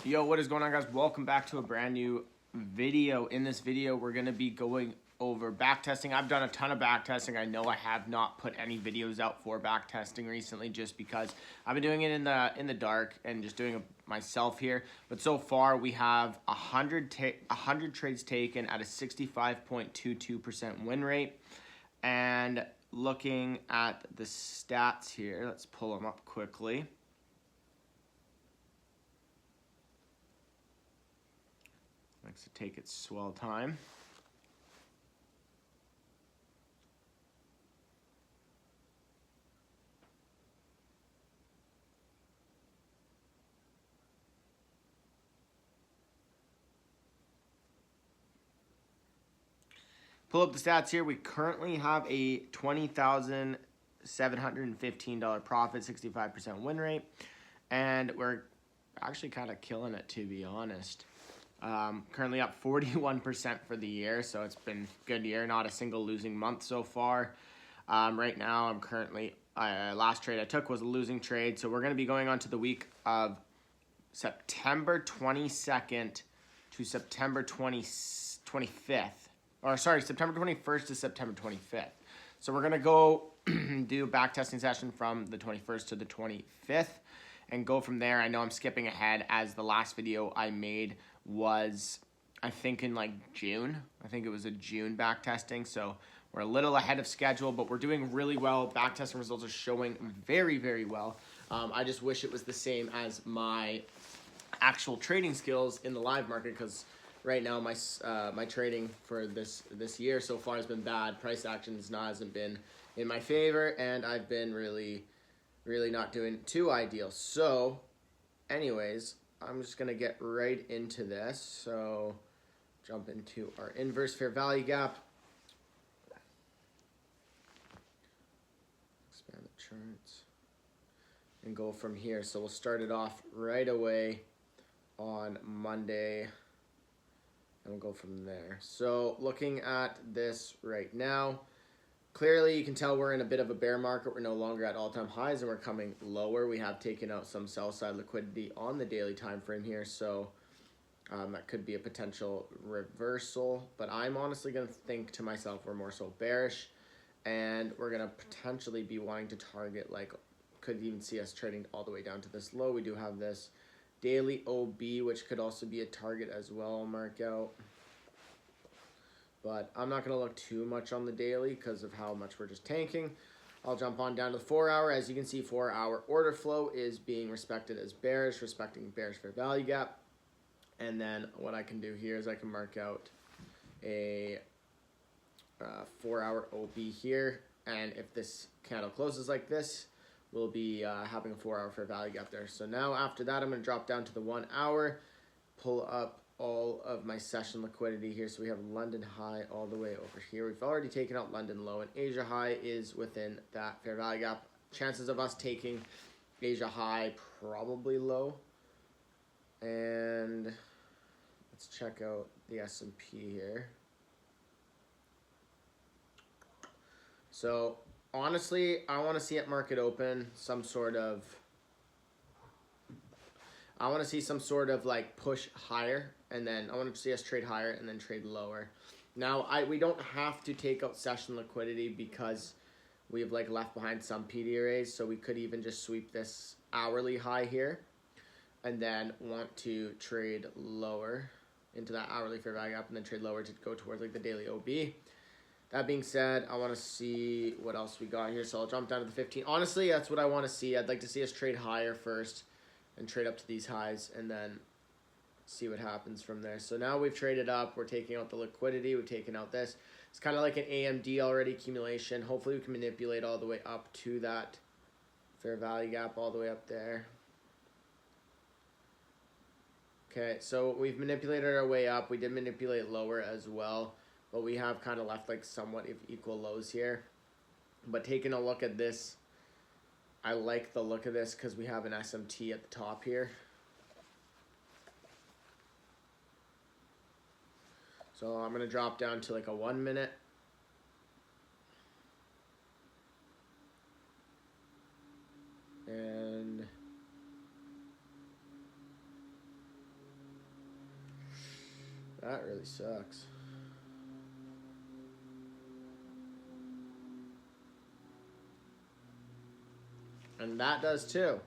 Yo, what is going on, guys? Welcome back to a brand new video. In this video, we're going to be going over backtesting. I've done a ton of backtesting. I know I have not put any videos out for backtesting recently just because I've been doing it in the dark and just doing it myself here. But so far, we have 100 trades taken at a 65.22% win rate. And looking at the stats here, let's pull them up quickly. Likes to take its swell time. Pull up the stats here. We currently have a $20,715 profit, 65% win rate, and we're actually kind of killing it, to be honest. Currently up 41% for the year, so it's been a good year. Not a single losing month so far. Right now, I'm currently, last trade I took was a losing trade, so we're going to be going on to the week of September 22nd to September 25th. Or sorry, September 21st to September 25th. So we're going to go do a backtesting session from the 21st to the 25th and go from there. I know I'm skipping ahead as the last video I made was, I think, in like June. I think it was a June backtesting, so we're a little ahead of schedule, but we're doing really well. Backtesting results are showing very, very well. I just wish it was the same as my actual trading skills in the live market, because right now my trading for this year so far has been bad. Price action hasn't been in my favor, and I've been really not doing too ideal. So anyways, I'm just going to get right into this. So jump into our inverse fair value gap. Expand the charts. And go from here. So we'll start it off right away on Monday. And we'll go from there. So looking at this right now, clearly you can tell we're in a bit of a bear market. We're no longer at all-time highs and we're coming lower. We have taken out some sell-side liquidity on the daily time frame here, so that could be a potential reversal. But I'm honestly going to think to myself we're more so bearish, and we're going to potentially be wanting to target, like, could even see us trading all the way down to this low. We do have this daily OB, which could also be a target as well. I'll mark out. But I'm not going to look too much on the daily because of how much we're just tanking. I'll jump on down to the 4 hour. As you can see, 4 hour order flow is being respected as bearish, respecting bearish fair value gap. And then what I can do here is I can mark out a 4 hour OB here. And if this candle closes like this, we'll be having a 4 hour fair value gap there. So now after that, I'm going to drop down to the 1 hour, pull up all of my session liquidity here. So we have London high all the way over here. We've already taken out London low, and Asia high is within that fair value gap. Chances of us taking Asia high probably low. And let's check out the S&P here. So honestly, I want to see at market open some sort of, I want to see some sort of like push higher, and then I want to see us trade higher and then trade lower. Now, we don't have to take out session liquidity because we have like left behind some PD arrays, so we could even just sweep this hourly high here and then want to trade lower into that hourly fair value gap and then trade lower to go towards like the daily OB. That being said, I want to see what else we got here, so I'll jump down to the 15. Honestly, that's what I want to see. I'd like to see us trade higher first and trade up to these highs and then see what happens from there. So now we've traded up. We're taking out the liquidity. We've taken out this. It's kind of like an AMD already accumulation. Hopefully we can manipulate all the way up to that fair value gap all the way up there. Okay, so we've manipulated our way up. We did manipulate lower as well, but we have kind of left like somewhat equal lows here. But taking a look at this, I like the look of this because we have an SMT at the top here. So I'm going to drop down to like a 1 minute. And That really sucks. And that does too.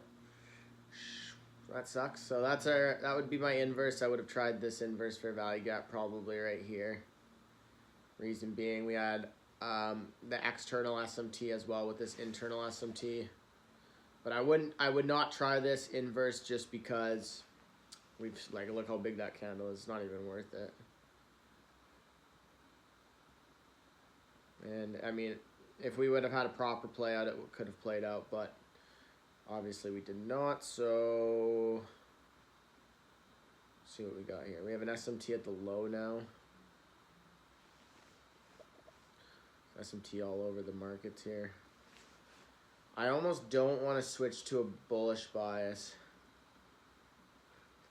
That sucks. So that would be my inverse. I would have tried this inverse fair value gap probably right here. Reason being, we had the external SMT as well with this internal SMT. But I would not try this inverse just because look how big that candle is. It's not even worth it. And I mean, if we would have had a proper play out, it could have played out, but obviously we did not. So let's see what we got here. We have an SMT at the low now. SMT all over the markets here. I almost don't want to switch to a bullish bias.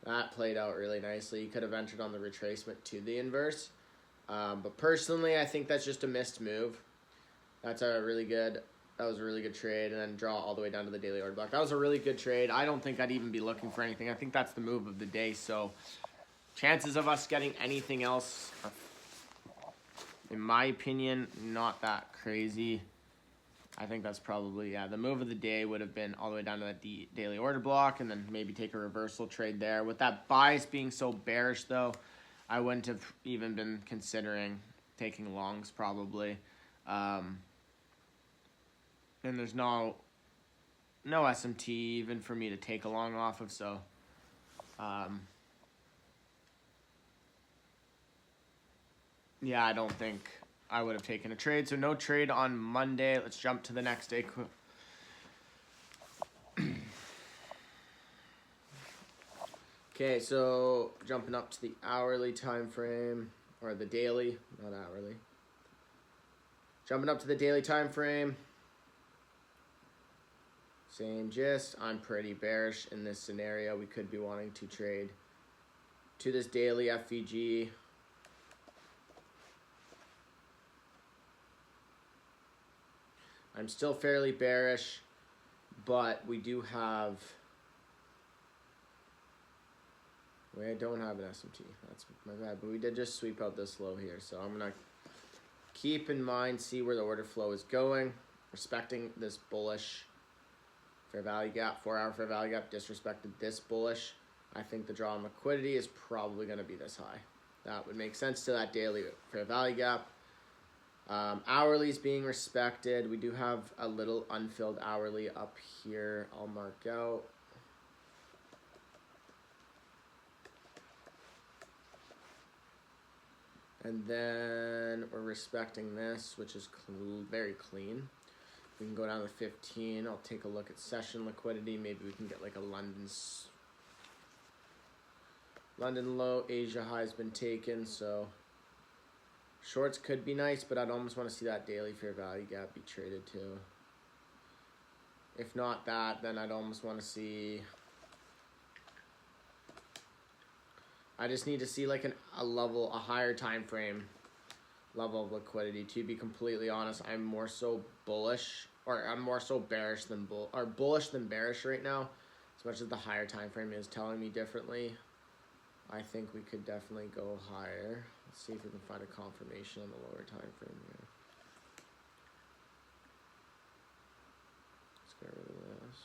That played out really nicely. You could have entered on the retracement to the inverse. But personally, I think that's just a missed move. That was a really good trade, and then draw all the way down to the daily order block. That was a really good trade. I don't think I'd even be looking for anything. I think that's the move of the day. So chances of us getting anything else are, in my opinion, not that crazy. I think that's probably, the move of the day would have been all the way down to that daily order block and then maybe take a reversal trade there. With that bias being so bearish, though, I wouldn't have even been considering taking longs probably. And there's no SMT even for me to take a long off of, so yeah, I don't think I would have taken a trade. So no trade on Monday. Let's jump to the next day. Okay, so jumping up to the hourly time frame, or the daily, not hourly. Jumping up to the daily time frame. Same gist. I'm pretty bearish in this scenario. We could be wanting to trade to this daily Ifvg. I'm still fairly bearish, but we do have... I don't have an SMT. That's my bad. But we did just sweep out this low here. So I'm going to keep in mind, see where the order flow is going. Respecting this bullish fair value gap, 4-hour fair value gap, disrespected this bullish. I think the draw on liquidity is probably going to be this high. That would make sense to that daily fair value gap. Hourly is being respected. We do have a little unfilled hourly up here. I'll mark out. And then we're respecting this, which is very clean. We can go down to 15. I'll take a look at session liquidity. Maybe we can get like a London low. Asia high has been taken, so shorts could be nice, but I'd almost want to see that daily fair value gap be traded too. If not that, then I'd almost want to see... I just need to see like a higher time frame level of liquidity. To be completely honest, I'm more so bullish, or I'm more so bearish than bullish than bearish right now. As much as the higher time frame is telling me differently, I think we could definitely go higher. Let's see if we can find a confirmation on the lower time frame here. Let's get rid of this.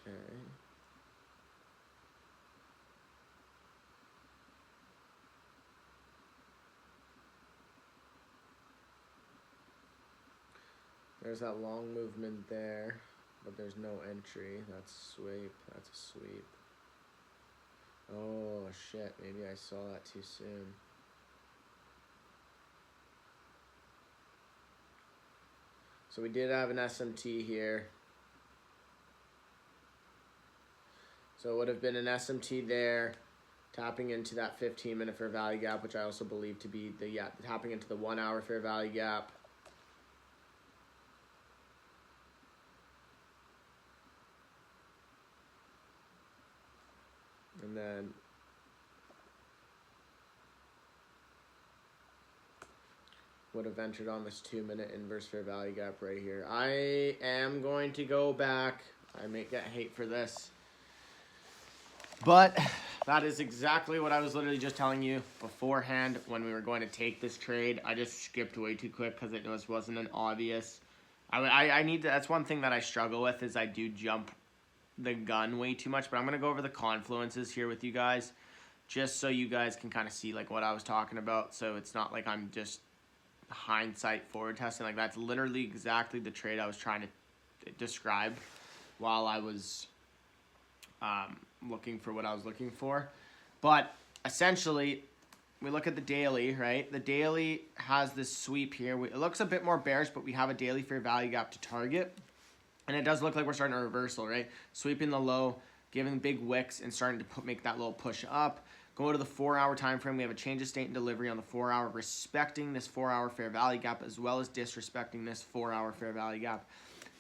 Okay. There's that long movement there, but there's no entry. That's sweep. That's a sweep. Oh shit, maybe I saw that too soon. So we did have an SMT here. So it would have been an SMT there, tapping into that 15-minute fair value gap, which I also believe to be tapping into the 1-hour fair value gap. And then would have entered on this 2-minute inverse fair value gap right here. I am going to go back. I may get hate for this. But that is exactly what I was literally just telling you beforehand when we were going to take this trade. I just skipped way too quick because it just wasn't an obvious. I need to, that's one thing that I struggle with is I do jump the gun way too much. But I'm going to go over the confluences here with you guys just so you guys can kind of see like what I was talking about. So it's not like I'm just hindsight forward testing. Like that's literally exactly the trade I was trying to describe while I was looking for what I was looking for. But essentially, we look at the daily, right? The daily has this sweep here. It looks a bit more bearish, but we have a daily fair value gap to target. And it does look like we're starting a reversal, right? Sweeping the low, giving big wicks, and starting to make that little push up. Go to the 4-hour time frame. We have a change of state and delivery on the 4-hour, respecting this 4-hour fair value gap as well as disrespecting this 4-hour fair value gap.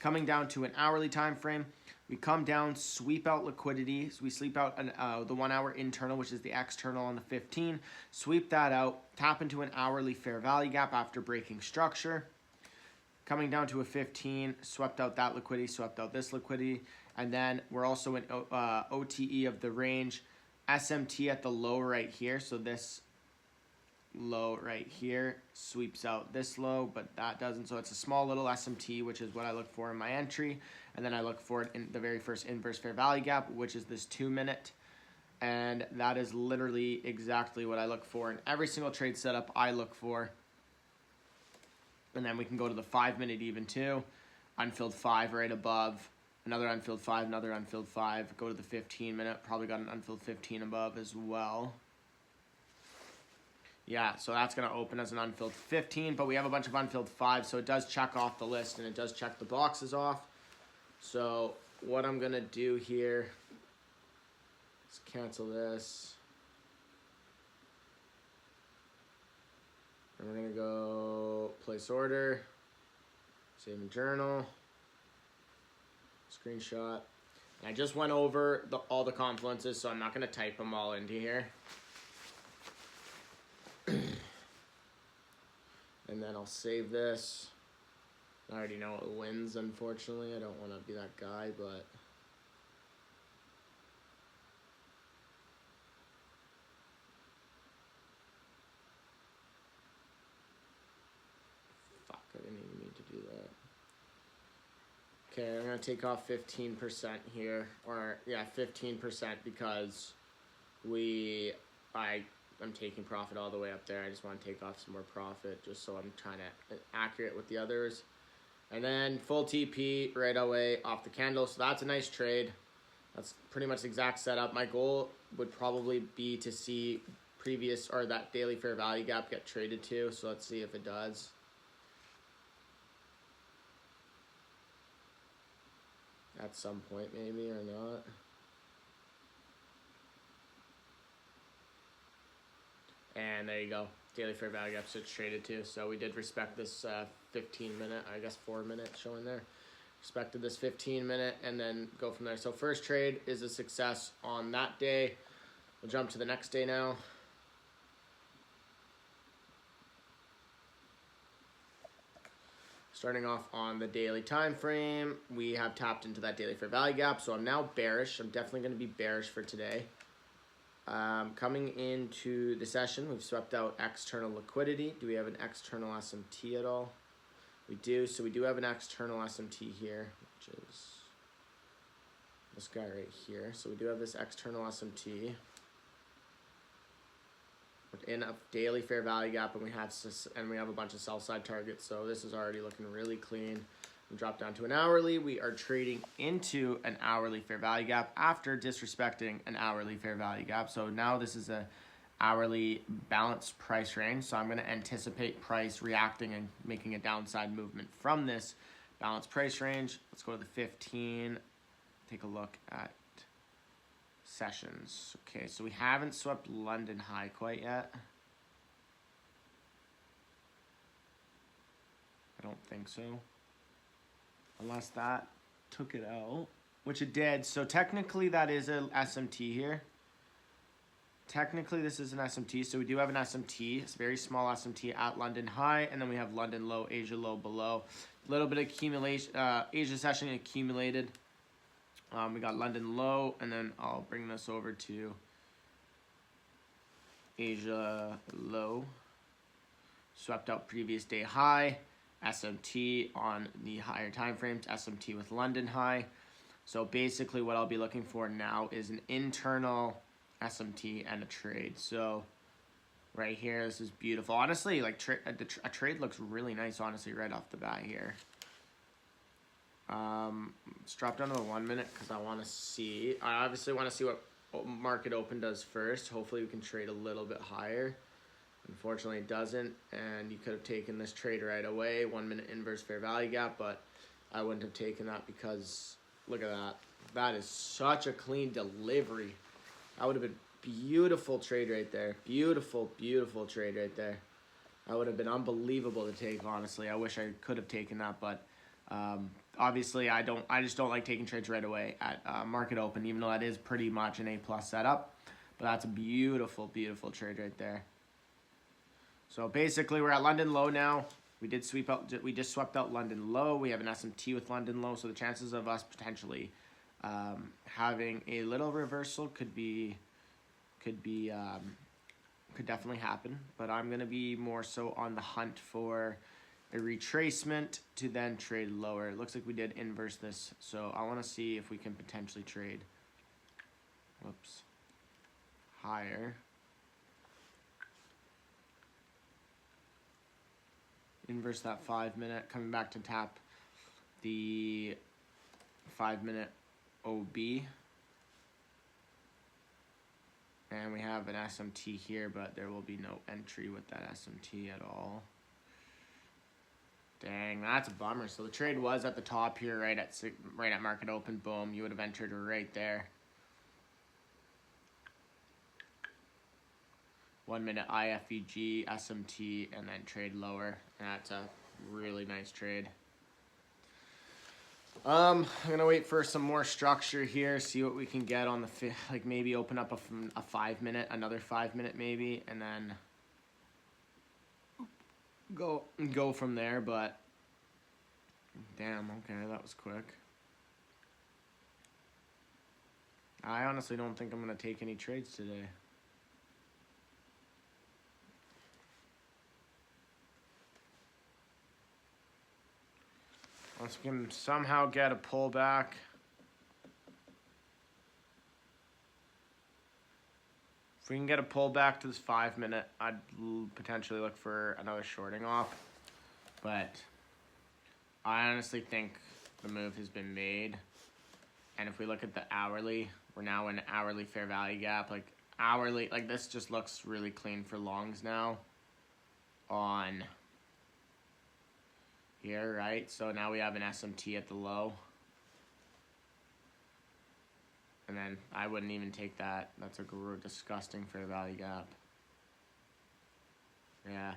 Coming down to an hourly time frame, we come down, sweep out liquidity. So we sweep out the 1-hour internal, which is the external on the 15. Sweep that out, tap into an hourly fair value gap after breaking structure. Coming down to a 15, swept out that liquidity, swept out this liquidity. And then we're also in OTE of the range. SMT at the low right here. So this low right here sweeps out this low, but that doesn't. So it's a small little SMT, which is what I look for in my entry. And then I look for it in the very first inverse fair value gap, which is this 2-minute. And that is literally exactly what I look for in every single trade setup I look for. And then we can go to the 5-minute even too. Unfilled 5 right above. Another unfilled 5, another unfilled 5. Go to the 15-minute. Probably got an unfilled 15 above as well. Yeah, so that's going to open as an unfilled 15, but we have a bunch of unfilled 5, so it does check off the list, and it does check the boxes off. So what I'm going to do here is cancel this. And we're going to go place order, save in journal, screenshot. And I just went over all the confluences, so I'm not going to type them all into here. And then I'll save this. I already know it wins, unfortunately. I don't want to be that guy, but fuck, I didn't even mean to do that. Okay, I'm gonna take off 15% here, or yeah, 15% because I'm taking profit all the way up there. I just want to take off some more profit just so I'm trying to accurate with the others. And then full TP right away off the candle. So that's a nice trade. That's pretty much the exact setup. My goal would probably be to see previous or that daily fair value gap get traded to. So let's see if it does. At some point maybe or not. And there you go. Daily fair value gap, so it's traded to. So we did respect this 15-minute, I guess 4-minute showing there. Respected this 15-minute and then go from there. So first trade is a success on that day. We'll jump to the next day now. Starting off on the daily time frame, we have tapped into that daily fair value gap. So I'm now bearish. I'm definitely going to be bearish for today. Coming into the session, we've swept out external liquidity. Do we have an external SMT at all? We do. So we do have an external SMT here, which is this guy right here. So we do have this external SMT. We're in a daily fair value gap, and we have a bunch of sell side targets. So this is already looking really clean. We drop down to an hourly. We are trading into an hourly fair value gap after disrespecting an hourly fair value gap. So now this is a hourly balanced price range. So I'm going to anticipate price reacting and making a downside movement from this balanced price range. Let's go to the 15. Take a look at sessions. Okay, so we haven't swept London high quite yet. I don't think so. Unless that took it out, which it did. So technically that is an SMT here. Technically this is an SMT, so we do have an SMT. It's a very small SMT at London high, and then we have London low, Asia low below. A little bit of accumulation, Asia session accumulated. We got London low, and then I'll bring this over to Asia low. Swept out previous day high. SMT on the higher time frames. SMT with London high. So basically what I'll be looking for now is an internal SMT and a trade. So right here, this is beautiful. Honestly, like a trade looks really nice, honestly, right off the bat here. Let's drop down to the 1 minute because I want to see. I obviously want to see what market open does first. Hopefully we can trade a little bit higher. Unfortunately, it doesn't, and you could have taken this trade right away, 1 minute inverse fair value gap, but I wouldn't have taken that because look at that. That is such a clean delivery. That would have been beautiful trade right there. Beautiful, beautiful trade right there. That would have been unbelievable to take, honestly. I wish I could have taken that, but obviously I just don't like taking trades right away at market open, even though that is pretty much an A+ setup. But that's a beautiful, beautiful trade right there. So basically we're at London low now. We just swept out London low. We have an SMT with London low, so the chances of us potentially having a little reversal could definitely happen. But I'm gonna be more so on the hunt for a retracement to then trade lower. It looks like we did inverse this, so I want to see if we can potentially trade. Whoops. Higher. Inverse that 5 minute, coming back to tap the 5 minute OB. And we have an SMT here, but there will be no entry with that SMT at all. Dang, that's a bummer. So the trade was at the top here, right at market open. Boom, you would have entered right there. 1 minute Ifvg, SMT, and then trade lower. That's a really nice trade. I'm gonna wait for some more structure here, see what we can get on the like maybe open up a 5 minute, another 5 minute maybe, and then go from there. But damn, okay, that was quick. I honestly don't think I'm gonna take any trades today. Unless we can somehow get a pullback. If we can get a pullback to this 5 minute, I'd potentially look for another shorting off. But I honestly think the move has been made. And if we look at the hourly, we're now in hourly fair value gap. Like hourly, like this just looks really clean for longs now on here, right? So now we have an SMT at the low. And then I wouldn't even take that. That's a disgusting fair value gap. Yeah.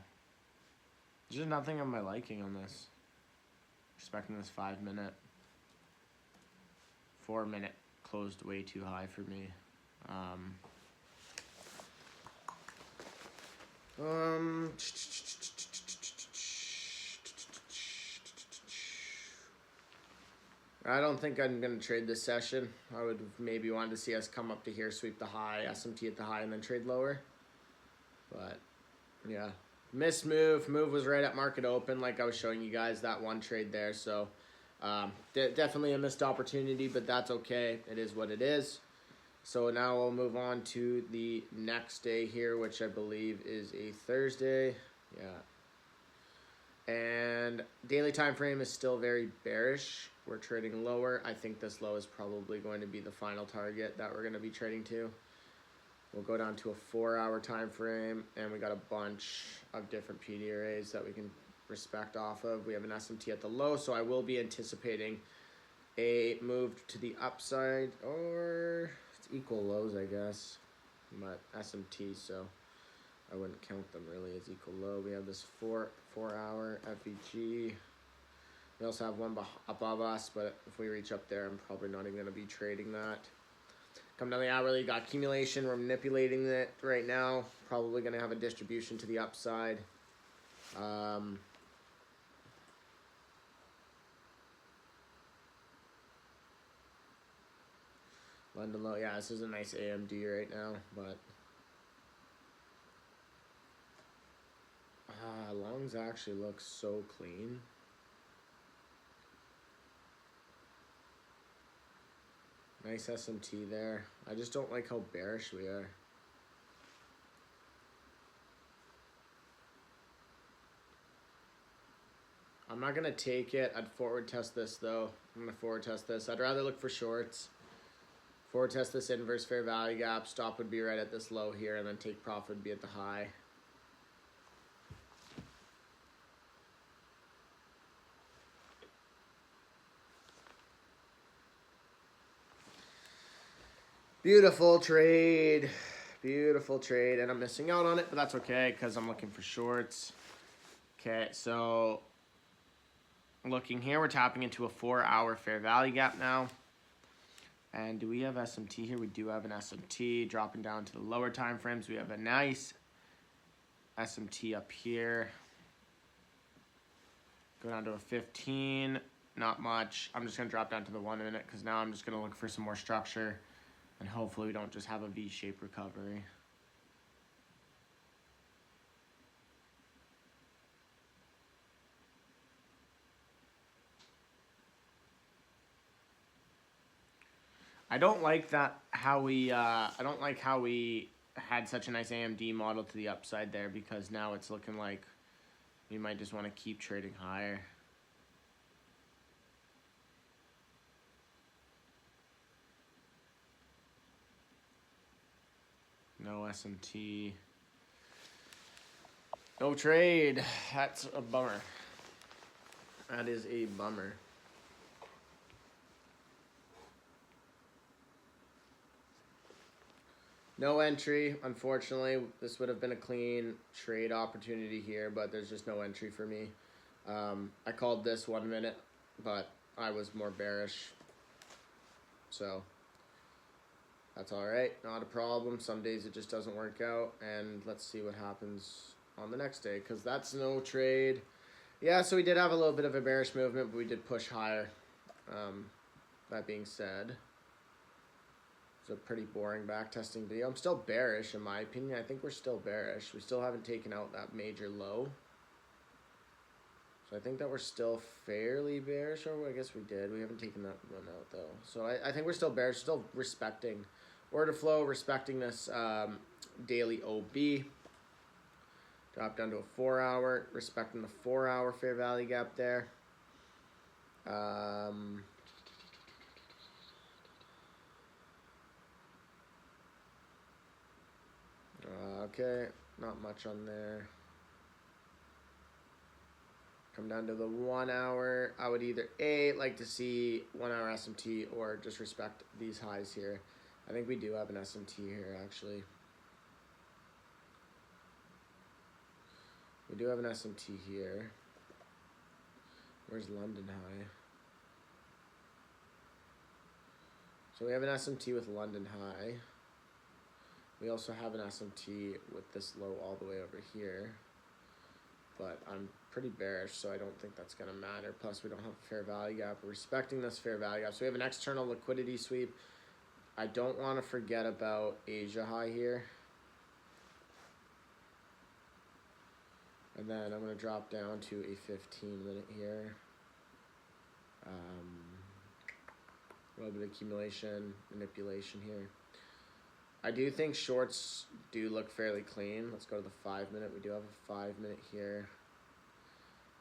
There's just nothing on my liking on this. Respecting this 5 minute. 4 minute closed way too high for me. I don't think I'm going to trade this session. I would maybe want to see us come up to here, sweep the high, SMT at the high, and then trade lower. But, yeah. Missed move. Move was right at market open, like I was showing you guys that one trade there. So, definitely a missed opportunity, but that's okay. It is what it is. So now we'll move on to the next day here, which I believe is a Thursday. Yeah. And daily time frame is still very bearish. We're trading lower. I think this low is probably going to be the final target that we're going to be trading to. We'll go down to a 4-hour time frame, and we got a bunch of different PD arrays that we can respect off of. We have an SMT at the low, so I will be anticipating a move to the upside, or it's equal lows, I guess, but SMT, so I wouldn't count them really as equal low. We have this 4-hour Ifvg. We also have one above us, but if we reach up there, I'm probably not even going to be trading that. Come down the hourly, got accumulation. We're manipulating it right now. Probably going to have a distribution to the upside. London low. Yeah, this is a nice AMD right now, but lungs actually look so clean. Nice SMT there. I just don't like how bearish we are. I'm not going to take it. I'd forward test this, though. I'm going to forward test this. I'd rather look for shorts. Forward test this inverse fair value gap. Stop would be right at this low here, and then take profit would be at the high. Beautiful trade. Beautiful trade. And I'm missing out on it, but that's okay because I'm looking for shorts. Okay, so looking here, we're tapping into a 4-hour fair value gap now. And do we have SMT here? We do have an SMT. Dropping down to the lower time frames, we have a nice SMT up here. Go down to a 15. Not much. I'm just going to drop down to the 1 minute because now I'm just going to look for some more structure. And hopefully we don't just have a V-shaped recovery. I don't like how we had such a nice AMD model to the upside there, because now it's looking like we might just want to keep trading higher. No SMT. No trade. That's a bummer. That is a bummer. No entry, unfortunately. This would have been a clean trade opportunity here, but there's just no entry for me. I called this 1 minute, but I was more bearish. So that's all right, not a problem. Some days it just doesn't work out, and let's see what happens on the next day, because that's no trade. Yeah, so we did have a little bit of a bearish movement, but we did push higher. That being said, it's a pretty boring backtesting video. I'm still bearish, in my opinion. I think we're still bearish. We still haven't taken out that major low. So I think that we're still fairly bearish, or I guess we did. We haven't taken that one out, though. So I think we're still bearish, still respecting order flow, respecting this daily OB. Drop down to a 4-hour, respecting the 4-hour fair value gap there. Okay, not much on there. Come down to the 1 hour. I would either like to see 1 hour SMT or just respect these highs here. I think we do have an SMT here, actually. We do have an SMT here. Where's London high? So we have an SMT with London high. We also have an SMT with this low all the way over here. But I'm pretty bearish, so I don't think that's going to matter. Plus, we don't have a fair value gap. We're respecting this fair value gap. So we have an external liquidity sweep. I don't want to forget about Asia high here. And then I'm going to drop down to a 15-minute here. A little bit of accumulation, manipulation here. I do think shorts do look fairly clean. Let's go to the 5-minute. We do have a 5-minute here.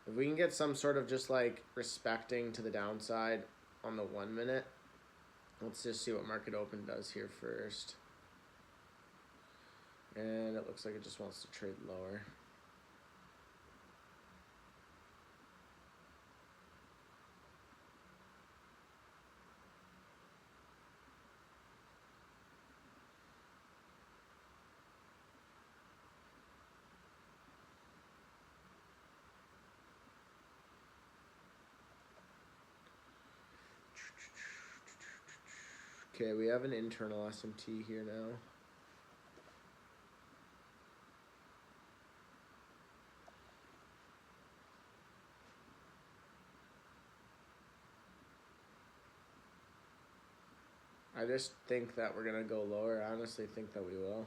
If we can get some sort of just like respecting to the downside on the 1 minute, let's just see what market open does here first. And it looks like it just wants to trade lower. Okay, we have an internal SMT here now. I just think that we're going to go lower. I honestly think that we will.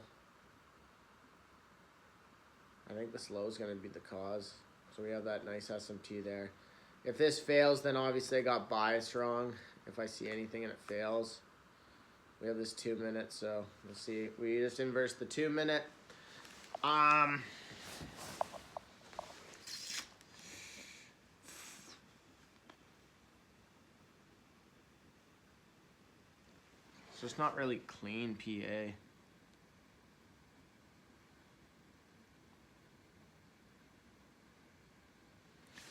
I think this low is going to be the cause. So we have that nice SMT there. If this fails, then obviously I got bias wrong. If I see anything and it fails. We have this 2 minute, so we'll see. We just inverse the 2 minute. It's just not really clean PA.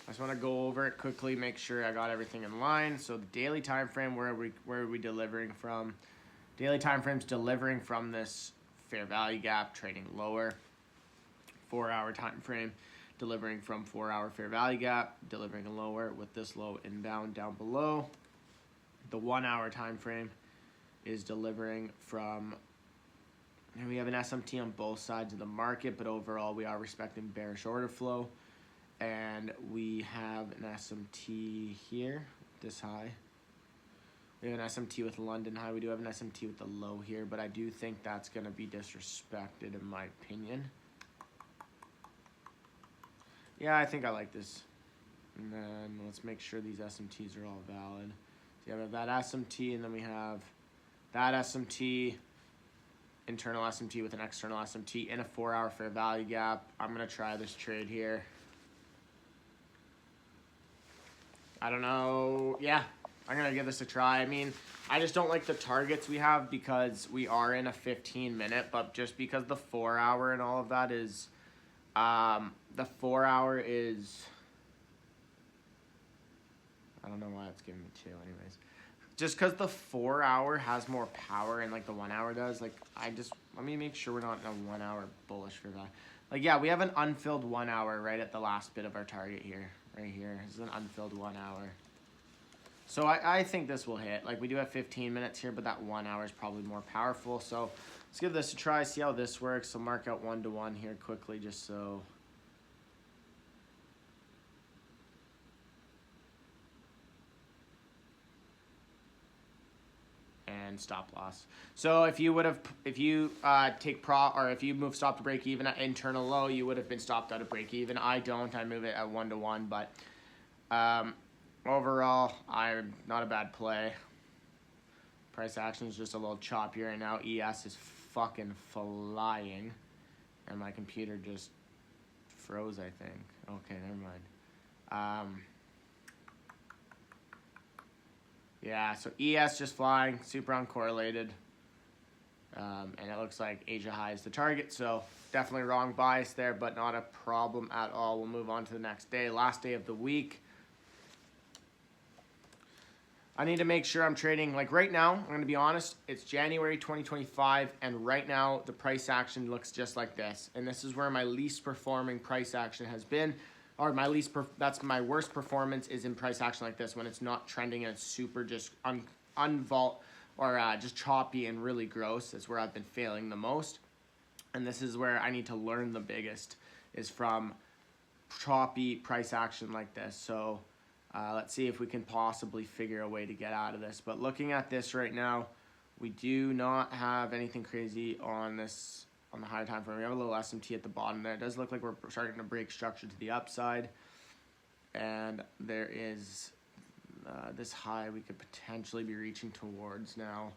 I just want to go over it quickly, make sure I got everything in line. So the daily time frame, where are we delivering from? Daily time frame's delivering from this fair value gap, trading lower. 4 hour time frame, delivering from 4 hour fair value gap, delivering lower with this low inbound down below. The 1 hour time frame is delivering from, and we have an SMT on both sides of the market, but overall we are respecting bearish order flow. And we have an SMT here, this high. We have an SMT with London high. We do have an SMT with the low here, but I do think that's going to be disrespected in my opinion. Yeah, I think I like this. And then let's make sure these SMTs are all valid. So you have that SMT, and then we have that SMT, internal SMT with an external SMT in a 4 hour fair value gap. I'm going to try this trade here. I don't know. Yeah, I'm going to give this a try. I mean, I just don't like the targets we have because we are in a 15 minute, but just because the 4 hour and all of that is, the 4 hour is, I don't know why it's giving me 2 anyways. Just because the 4 hour has more power and like the 1 hour does, like let me make sure we're not in a 1 hour bullish for that. Like, yeah, we have an unfilled 1 hour right at the last bit of our target here. Right here. This is an unfilled 1 hour. So I think this will hit. Like, we do have 15 minutes here, but that 1 hour is probably more powerful. So let's give this a try, see how this works. So mark out 1 to 1 here quickly just so. And stop loss. So if you move stop to break even at internal low, you would have been stopped out of break even. I don't. I move it at 1 to 1, but overall, I'm not a bad play. Price action is just a little choppy right now. ES is fucking flying, and my computer just froze, I think. Okay, never mind. Yeah, so ES just flying, super uncorrelated. And it looks like Asia high is the target, so definitely wrong bias there, but not a problem at all. We'll move on to the next day, last day of the week. I need to make sure I'm trading, like right now, I'm going to be honest, it's January 2025, and right now the price action looks just like this. And this is where my least performing price action has been. Or that's my worst performance is in price action like this when it's not trending and it's super just just choppy and really gross. That's where I've been failing the most. And this is where I need to learn the biggest is from choppy price action like this. So let's see if we can possibly figure a way to get out of this. But looking at this right now, we do not have anything crazy on this. On the higher time frame, we have a little SMT at the bottom there. It does look like we're starting to break structure to the upside. And there is this high we could potentially be reaching towards now.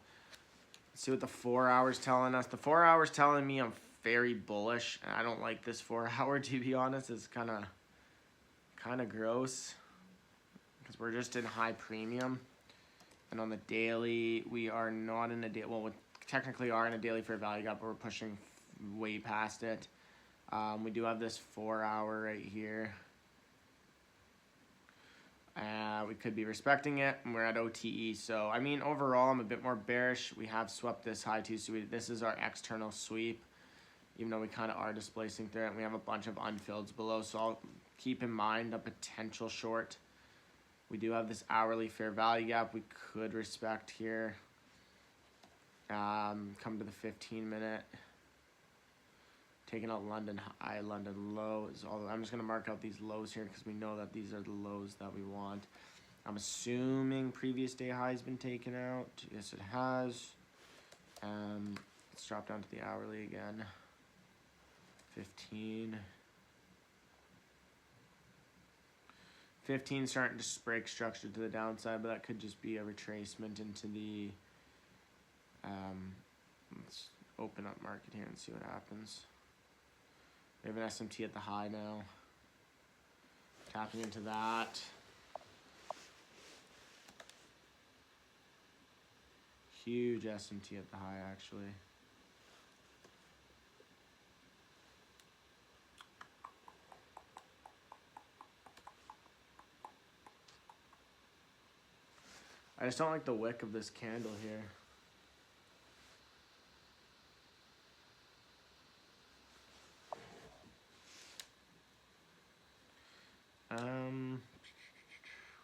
Let's see what the 4 hours telling us. The 4 hours telling me I'm very bullish. And I don't like this 4 hour, to be honest. It's kind of gross. Because we're just in high premium. And on the daily, we are not in a daily. Well, we technically are in a daily fair value gap, but we're pushing way past it. We do have this 4 hour right here. We could be respecting it, and we're at OTE. So, I mean, overall, I'm a bit more bearish. We have swept this high too, so this is our external sweep, even though we kind of are displacing through it. And we have a bunch of unfilleds below, so I'll keep in mind a potential short. We do have this hourly fair value gap we could respect here. Come to the 15 minute. Taking out London high, London low is all. I'm just going to mark out these lows here because we know that these are the lows that we want. I'm assuming previous day high has been taken out. Yes, it has. Let's drop down to the hourly again. 15. 15 starting to break structure to the downside, but that could just be a retracement into the. Let's open up market here and see what happens. We have an SMT at the high now. Tapping into that. Huge SMT at the high, actually. I just don't like the wick of this candle here.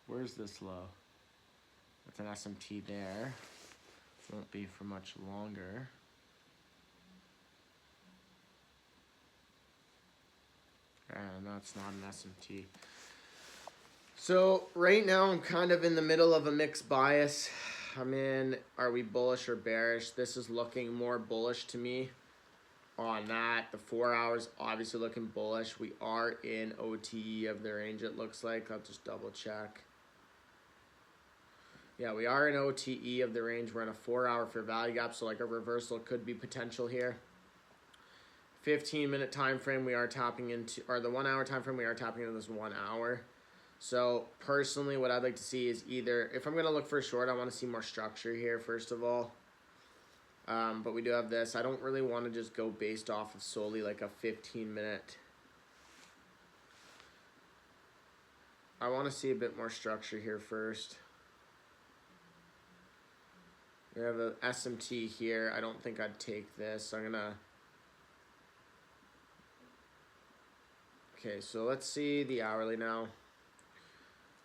Where's this low? That's an SMT there. Won't be for much longer. And that's not an SMT. So right now I'm kind of in the middle of a mixed bias. I'm in, are we bullish or bearish? This is looking more bullish to me on that. The 4 hours obviously looking bullish. We are in OTE of the range, it looks like. I'll just double check. Yeah, we are in OTE of the range. We're in a 4 hour fair value gap, so like a reversal could be potential here. 15-minute time frame we are tapping into, or the 1 hour time frame we are tapping into this 1 hour. So personally, what I'd like to see is either, if I'm going to look for a short, I want to see more structure here, first of all. But we do have this. I don't really want to just go based off of solely like a 15-minute. I want to see a bit more structure here first. We have a SMT here. I don't think I'd take this. So I'm going to... Okay, so let's see the hourly now.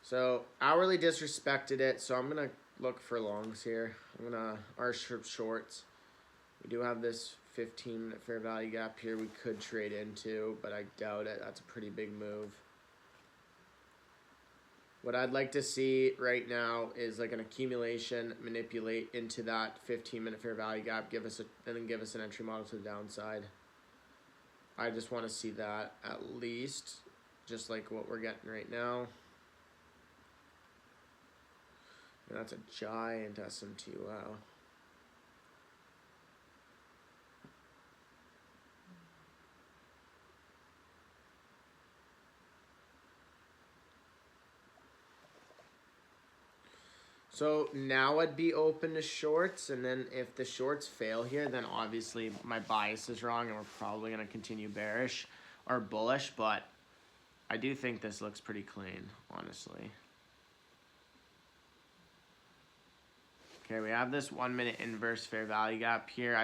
So hourly disrespected it, so I'm going to look for longs here. I'm going to... Our shorts. We do have this 15-minute fair value gap here we could trade into, but I doubt it. That's a pretty big move. What I'd like to see right now is like an accumulation, manipulate into that 15-minute fair value gap, and then give us an entry model to the downside. I just want to see that at least, just like what we're getting right now. And that's a giant SMT, wow. So now I'd be open to shorts, and then if the shorts fail here, then obviously my bias is wrong and we're probably going to continue bearish or bullish, but I do think this looks pretty clean, honestly. Okay, we have this 1 minute inverse fair value gap here.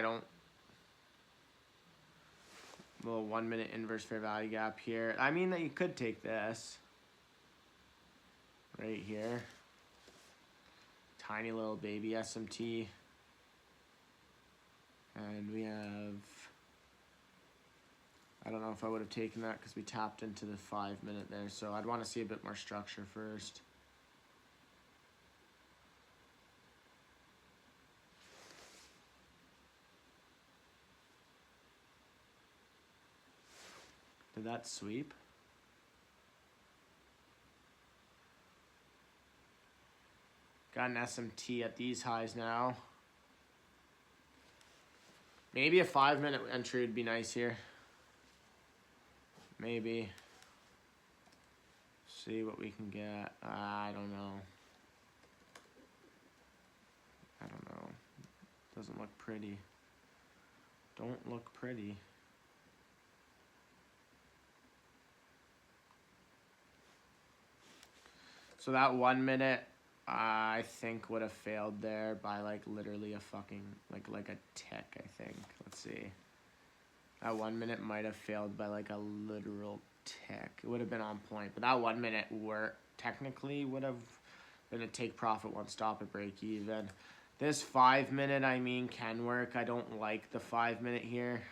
Little 1 minute inverse fair value gap here. I mean that you could take this right here. Tiny little baby SMT. And we have, I don't know if I would have taken that because we tapped into the 5 minute there. So I'd want to see a bit more structure first. Did that sweep? Got an SMT at these highs now. Maybe a 5 minute entry would be nice here. Maybe. See what we can get. I don't know. I don't know. Doesn't look pretty. Don't look pretty. So that 1 minute, I think would have failed there by like literally a fucking, like a tick, I think. Let's see. That 1 minute might have failed by like a literal tick. It would have been on point, but that 1 minute technically would have been a take profit, one stop at break even. This 5 minute, I mean, can work. I don't like the 5 minute here.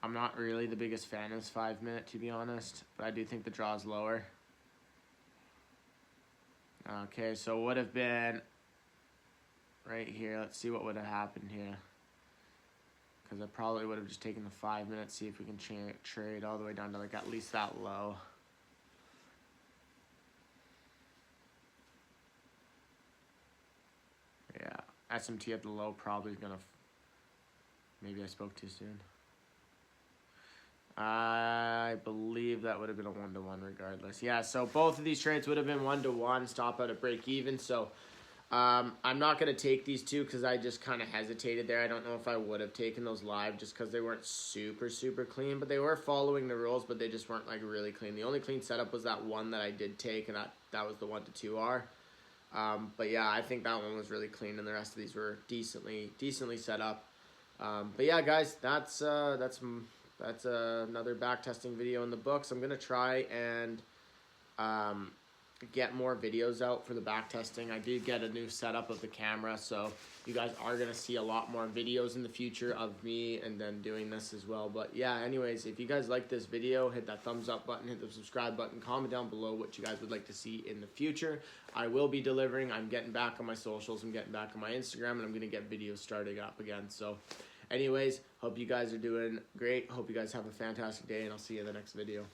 I'm not really the biggest fan of this 5 minute, to be honest, but I do think the draw is lower. Okay, so it would have been right here. Let's see what would have happened here. Because I probably would have just taken the 5 minutes, see if we can trade all the way down to like at least that low. Yeah, SMT at the low probably is gonna, maybe I spoke too soon. I believe that would have been a 1-to-1 regardless. Yeah, so both of these trades would have been 1-to-1, stop out at break even. So I'm not going to take these two because I just kind of hesitated there. I don't know if I would have taken those live just because they weren't super clean, but they were following the rules, but they just weren't like really clean. The only clean setup was that one that I did take, and that was the 1-to-2R. But yeah, I think that one was really clean, and the rest of these were decently set up. But yeah, guys, that's another backtesting video in the books. I'm gonna try and get more videos out for the backtesting. I did get a new setup of the camera, so you guys are gonna see a lot more videos in the future of me and then doing this as well. But yeah, anyways, if you guys like this video, hit that thumbs up button, hit the subscribe button, comment down below what you guys would like to see in the future. I will be delivering. I'm getting back on my socials. I'm getting back on my Instagram, and I'm gonna get videos starting up again. So anyways, hope you guys are doing great. Hope you guys have a fantastic day, and I'll see you in the next video.